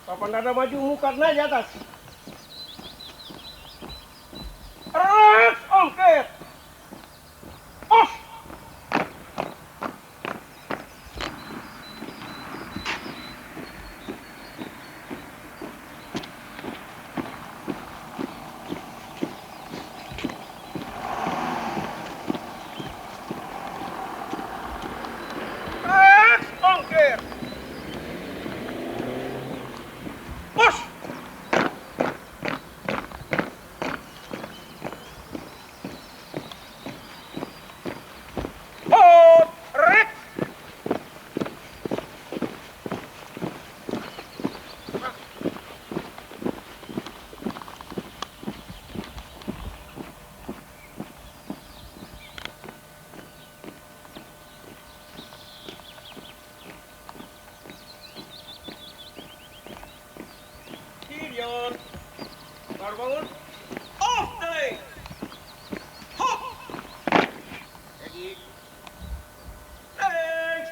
Papan dada maju, muka naik di atas. Rex, ongkir. Os. Rex, ongkir. Os. Hold, Rex. Gideon, baru bangun. Off day. Hop. Ready. Thanks.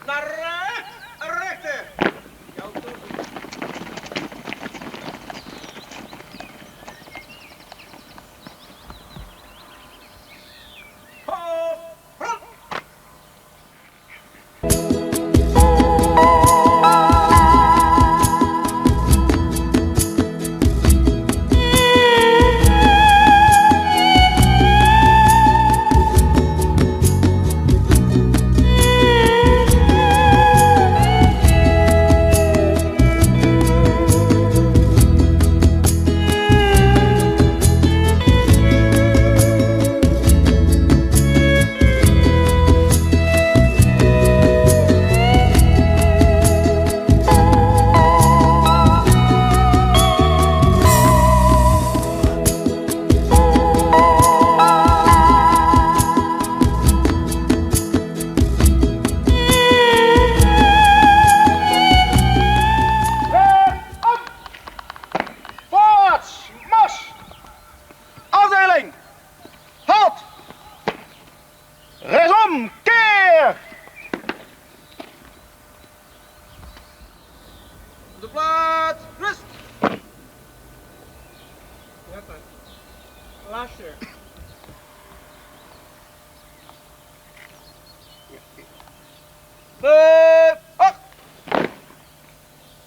Narik. Rekte. Jauh tuh. Hop. Hop. Voorwaarts, mars! Afdeling, halt! Rechtsom, keer! Op de plaats, rust! Lasje. Acht!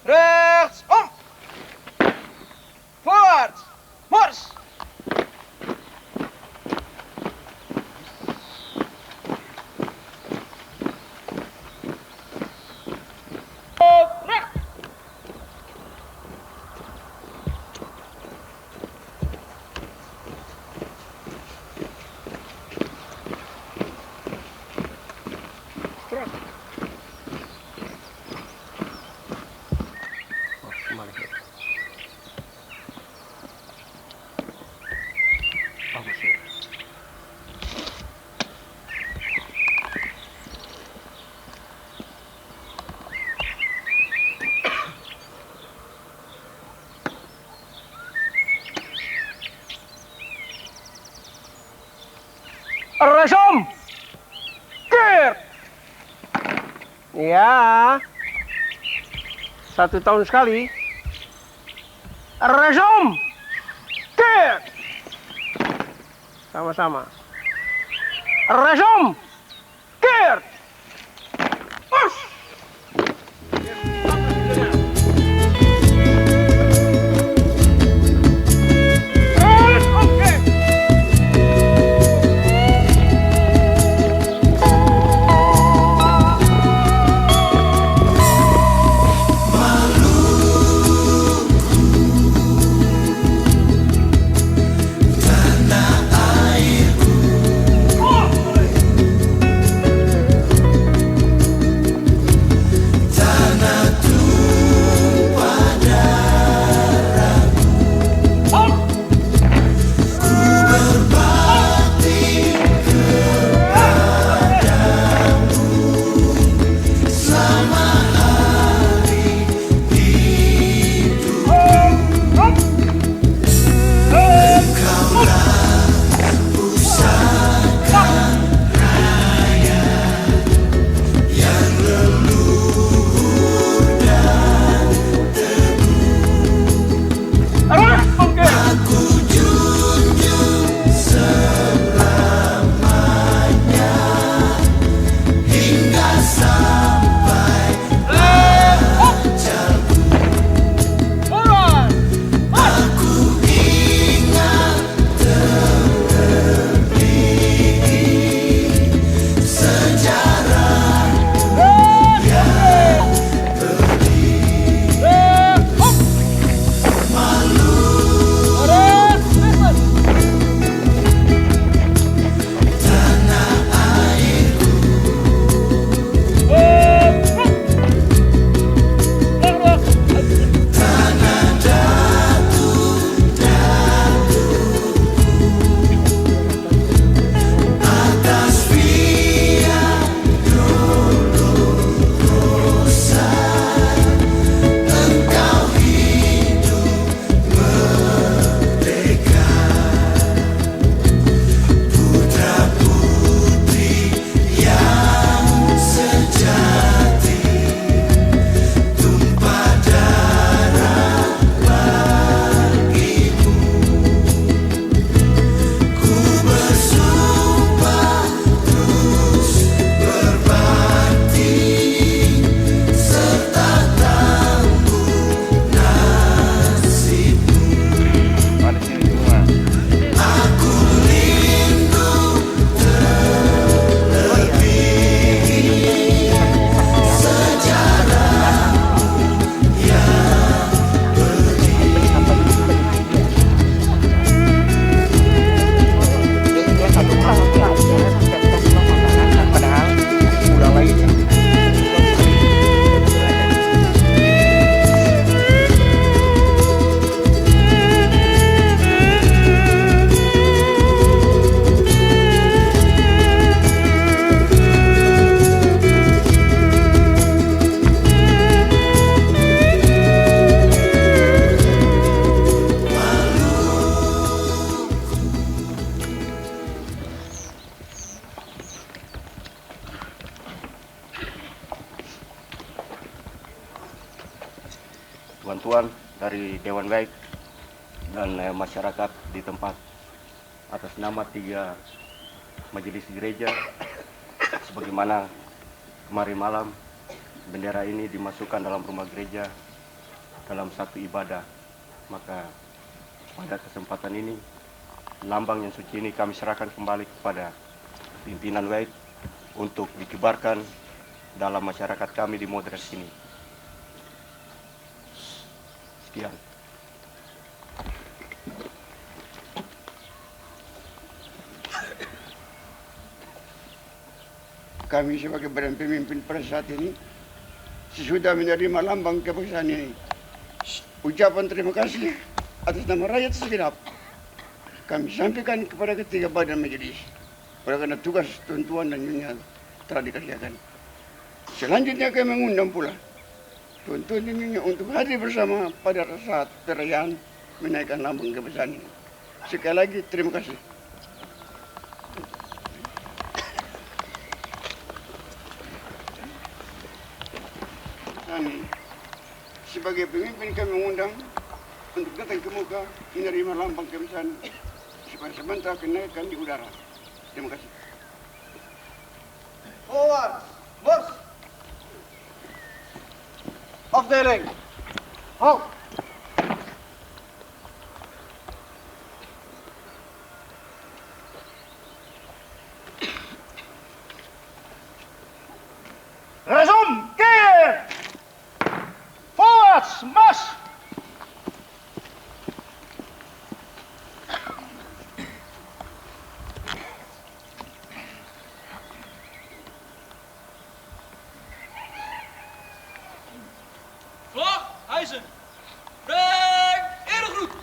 Rechtsom! Voorwaarts! Mars! Recht! Terus. Bagus ya. Resom! Keer! Ya. 1 tahun sekali. Resom! Keer! Sama-sama. Resom! Keer! Us! Oke. bantuan dari Dewan Baik dan masyarakat di tempat atas nama 3 majelis gereja, sebagaimana kemarin malam bendera ini dimasukkan dalam rumah gereja dalam satu ibadah. Maka pada kesempatan ini lambang yang suci ini kami serahkan kembali kepada pimpinan Baik untuk dikibarkan dalam masyarakat kami di Modres ini. Sekian. Kami sebagai badan pemimpin pada saat ini sesudah menerima lambang kebangsaan ini, ucapan terima kasih atas nama rakyat segenap kami sampaikan kepada ketiga badan majelis karena tugas, tentuan dan nyonya telah dikerjakan. Selanjutnya kami mengundang pula tuan-tuan dan nyonya untuk hadir bersama pada saat perayaan menaikkan lambang kebangsaan ini. Sekali lagi terima kasih. Kami sebagai pemimpin kami mengundang untuk datang ke muka menerima lambang kebangsaan supaya sebentar kenaikan di udara. Terima kasih. Forward, march. Afdeling. Halt. Resume, keer. Forwards, march. Vlag hijsen. Breng eregroet.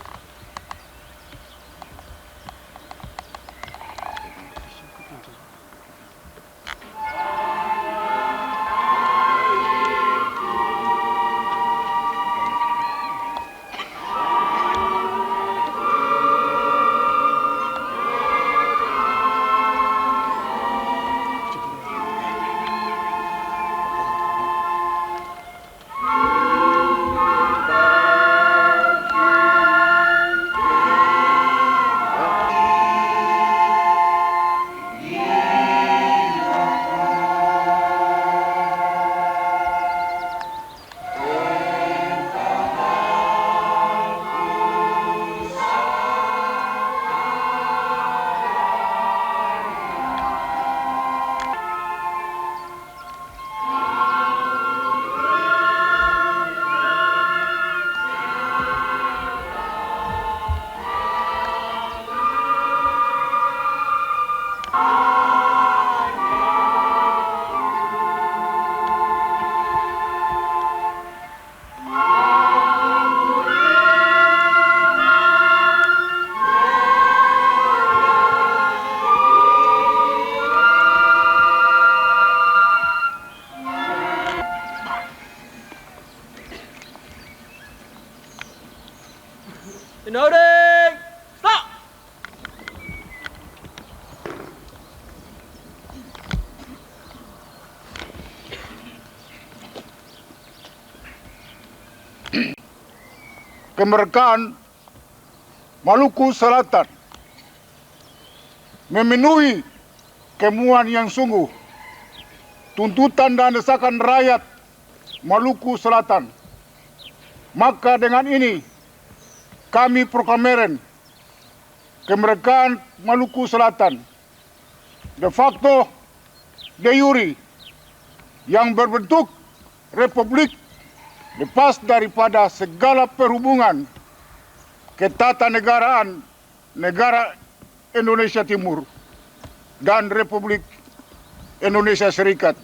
Inhouding. Stop. Kemerdekaan Maluku Selatan memenuhi kemauan yang sungguh, tuntutan dan desakan rakyat Maluku Selatan. Maka dengan ini kami proklamirkan kemerdekaan Maluku Selatan de facto de jure yang berbentuk republik lepas daripada segala perhubungan ketatanegaraan negara Indonesia Timur dan Republik Indonesia Serikat.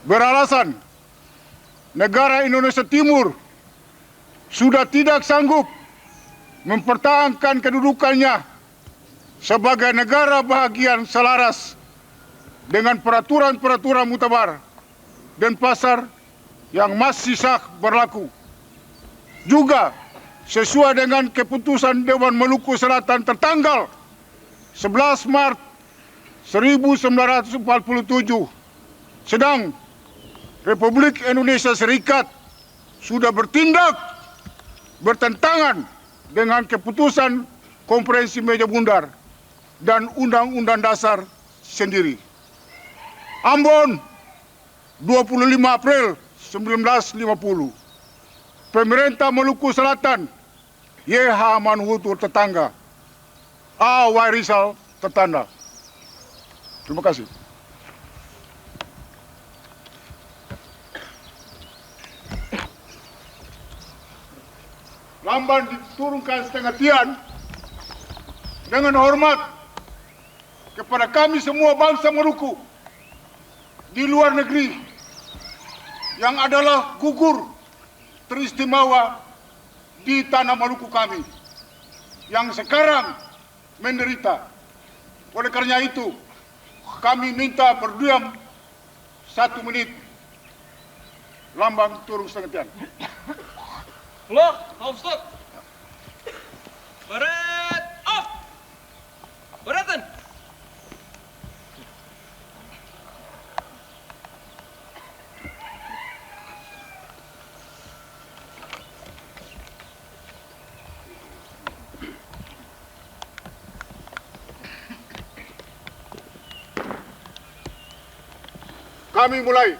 Beralasan negara Indonesia Timur sudah tidak sanggup mempertahankan kedudukannya sebagai negara bahagian selaras dengan peraturan-peraturan mutabar dan pasar yang masih sah berlaku. Juga sesuai dengan keputusan Dewan Maluku Selatan tertanggal 11 Maret 1947, sedang Republik Indonesia Serikat sudah bertindak bertentangan dengan keputusan Konferensi Meja Bundar dan Undang-Undang Dasar sendiri. Ambon, 25 April 1950. Pemerintah Maluku Selatan, YH Manhutur tetangga, A. Wairisal tetangga. Terima kasih. Lamban diturunkan setengah tian dengan hormat kepada kami semua bangsa Maluku di luar negeri yang adalah gugur teristimewa di tanah Maluku kami yang sekarang menderita. Oleh karena itu, kami minta berdiam 1 menit. Lambang turun setengah tian. Klok, halfstok. Baret, op. Bareten. Kami mulai.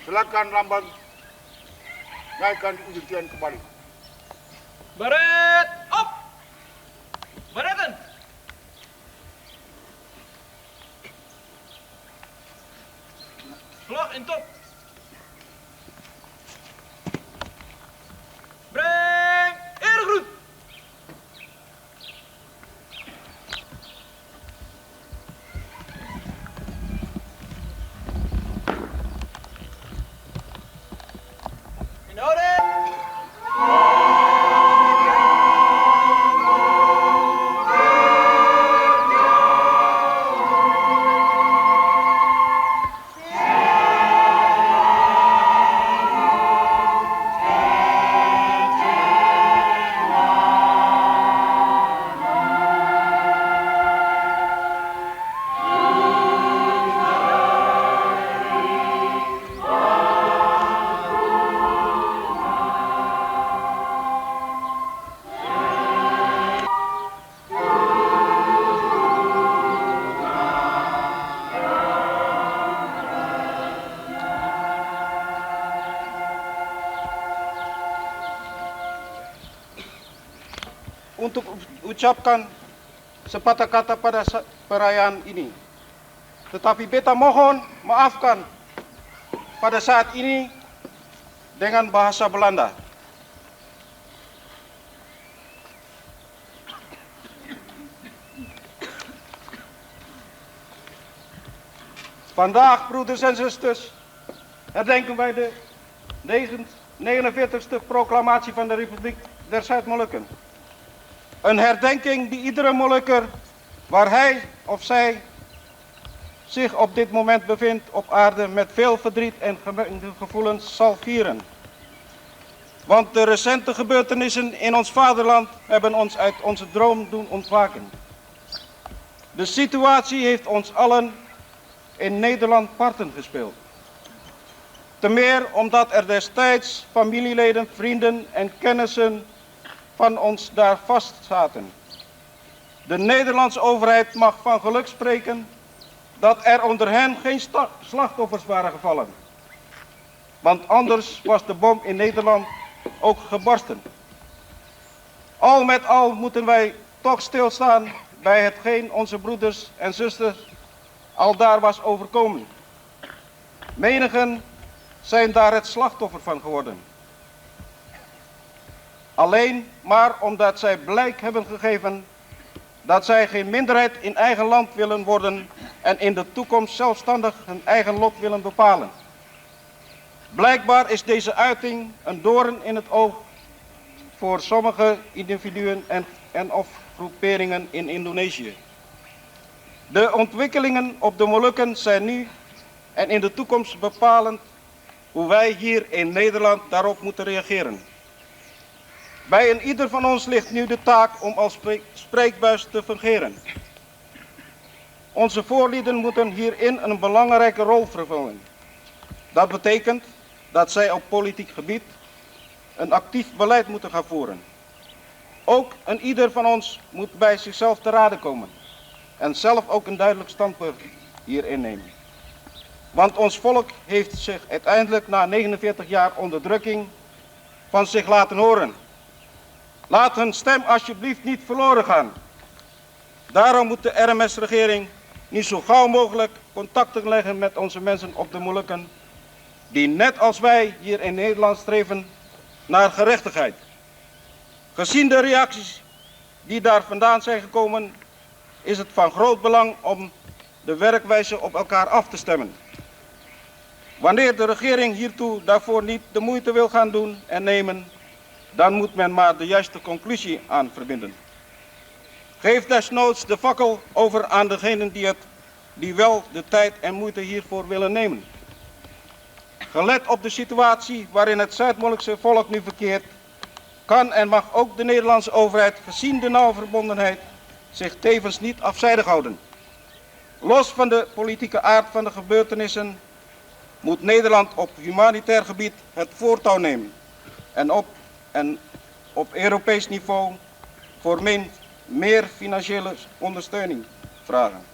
Silakan lambang naikkan ujung tian kembali. Baret, op. Bareten. Klok, intop. Breng, eergroet. Untuk ucapkan sepatah kata pada perayaan ini. Tetapi beta mohon maafkan pada saat ini dengan bahasa Belanda. Vandaag, broeders en zusters, herdenken wij de 49ste proclamatie van de Republiek der Zuid-Molukken. Een herdenking die iedere Molukker, waar hij of zij zich op dit moment bevindt op aarde, met veel verdriet en gemengde gevoelens zal vieren. Want de recente gebeurtenissen in ons vaderland hebben ons uit onze droom doen ontwaken. De situatie heeft ons allen in Nederland parten gespeeld. Te meer omdat er destijds familieleden, vrienden en kennissen van ons daar vast zaten. De Nederlandse overheid mag van geluk spreken dat er onder hen geen slachtoffers waren gevallen. Want anders was de bom in Nederland ook gebarsten. Al met al moeten wij toch stilstaan bij hetgeen onze broeders en zusters al daar was overkomen. Menigen zijn daar het slachtoffer van geworden. Alleen maar omdat zij blijk hebben gegeven dat zij geen minderheid in eigen land willen worden en in de toekomst zelfstandig hun eigen lot willen bepalen. Blijkbaar is deze uiting een doorn in het oog voor sommige individuen en of groeperingen in Indonesië. De ontwikkelingen op de Molukken zijn nu en in de toekomst bepalend hoe wij hier in Nederland daarop moeten reageren. Bij een ieder van ons ligt nu de taak om als spreekbuis te fungeren. Onze voorlieden moeten hierin een belangrijke rol vervullen. Dat betekent dat zij op politiek gebied een actief beleid moeten gaan voeren. Ook een ieder van ons moet bij zichzelf te raden komen en zelf ook een duidelijk standpunt hierin nemen. Want ons volk heeft zich uiteindelijk na 49 jaar onderdrukking van zich laten horen. Laat hun stem alsjeblieft niet verloren gaan. Daarom moet de RMS-regering nu zo gauw mogelijk contacten leggen met onze mensen op de Molukken, die net als wij hier in Nederland streven naar gerechtigheid. Gezien de reacties die daar vandaan zijn gekomen, is het van groot belang om de werkwijze op elkaar af te stemmen. Wanneer de regering daarvoor niet de moeite wil gaan doen en nemen, dan moet men maar de juiste conclusie aan verbinden. Geef desnoods de fakkel over aan degenen die wel de tijd en moeite hiervoor willen nemen. Gelet op de situatie waarin het Zuid-Molukse volk nu verkeert, kan en mag ook de Nederlandse overheid, gezien de nauwe verbondenheid, zich tevens niet afzijdig houden. Los van de politieke aard van de gebeurtenissen moet Nederland op humanitair gebied het voortouw nemen en op Europees niveau voor meer financiële ondersteuning vragen.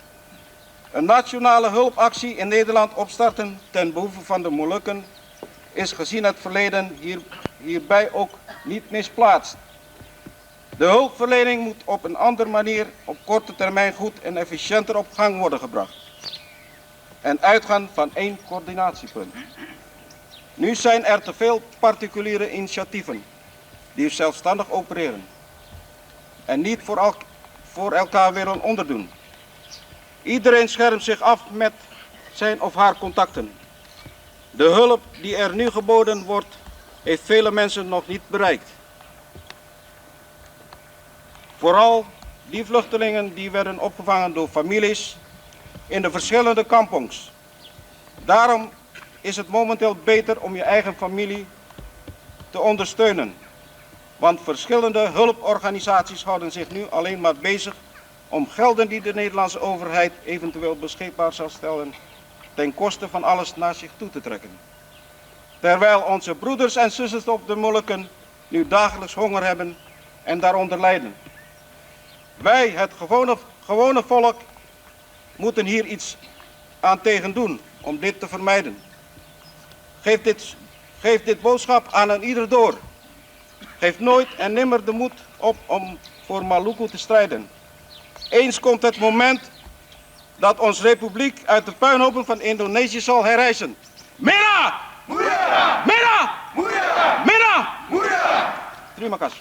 Een nationale hulpactie in Nederland opstarten ten behoeve van de Molukken is gezien het verleden hierbij ook niet misplaatst. De hulpverlening moet op een andere manier op korte termijn goed en efficiënter op gang worden gebracht. En uitgaan van één coördinatiepunt. Nu zijn er te veel particuliere initiatieven die zelfstandig opereren en niet voor elkaar willen onderdoen. Iedereen schermt zich af met zijn of haar contacten. De hulp die er nu geboden wordt, heeft vele mensen nog niet bereikt. Vooral die vluchtelingen die werden opgevangen door families in de verschillende kampongs. Daarom is het momenteel beter om je eigen familie te ondersteunen. Want verschillende hulporganisaties houden zich nu alleen maar bezig om gelden die de Nederlandse overheid eventueel beschikbaar zal stellen, ten koste van alles naar zich toe te trekken. Terwijl onze broeders en zusters op de Molukken nu dagelijks honger hebben en daaronder lijden. Wij, het gewone volk, moeten hier iets aan tegen doen om dit te vermijden. Geef dit boodschap aan een ieder door. Geef nooit en nimmer de moed op om voor Maluku te strijden. Eens komt het moment dat onze republiek uit de puinhopen van Indonesië zal herrijzen. Merah! Murah! Merah! Murah! Merah! Murah! Terima kasih.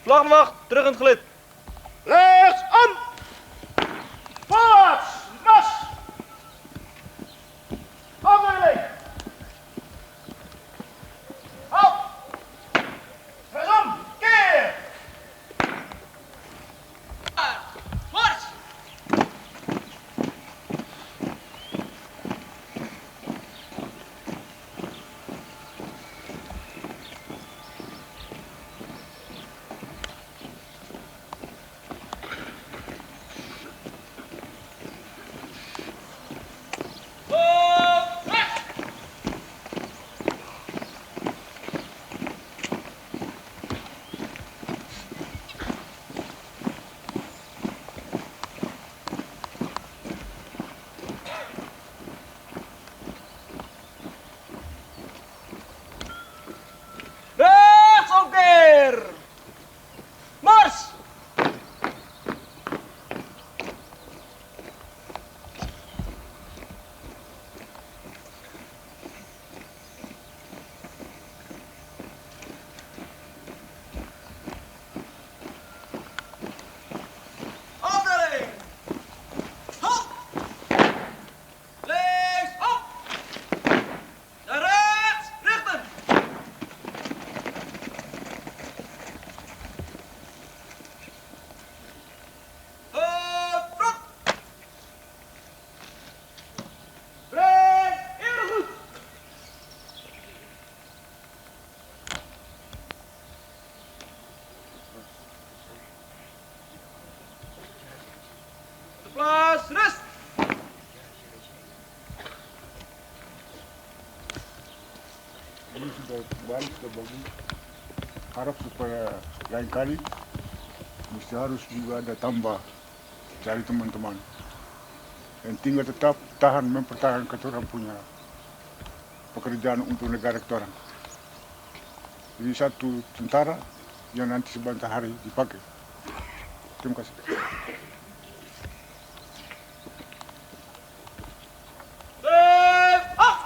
Vlaggenwacht, terug in het gelid. Rechtsom! Voorwaarts! Mars! Afdeling! Halt! Rechtsom! Keer! Mars! rust! Ini sudah baik, sudah bagus. Harap supaya lain kali mesti harus juga ada tambah cari teman-teman. Dan tinggal tetap tahan mempertahankan ketorang punya pekerjaan untuk negara ketorang. Jadi satu tentara yang nanti sebentar hari dipakai. Terima kasih. Up!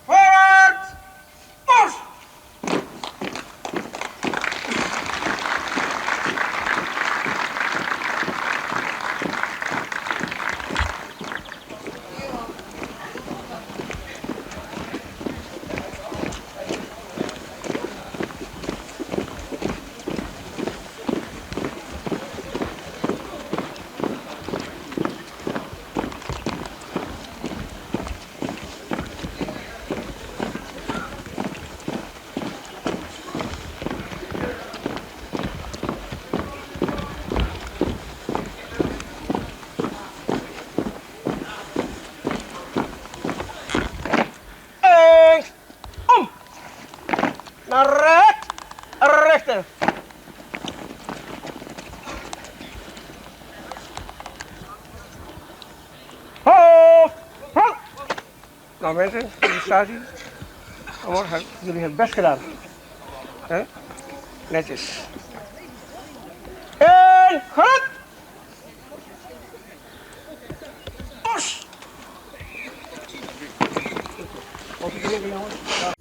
Forward! Push! Naar rechts, rechter. Hoofd, hand. Nou mensen, felicitatie. Morgen, jullie hebben het best gedaan. Hè? Netjes. En gaat. Os. Wat is er jongens? Ja.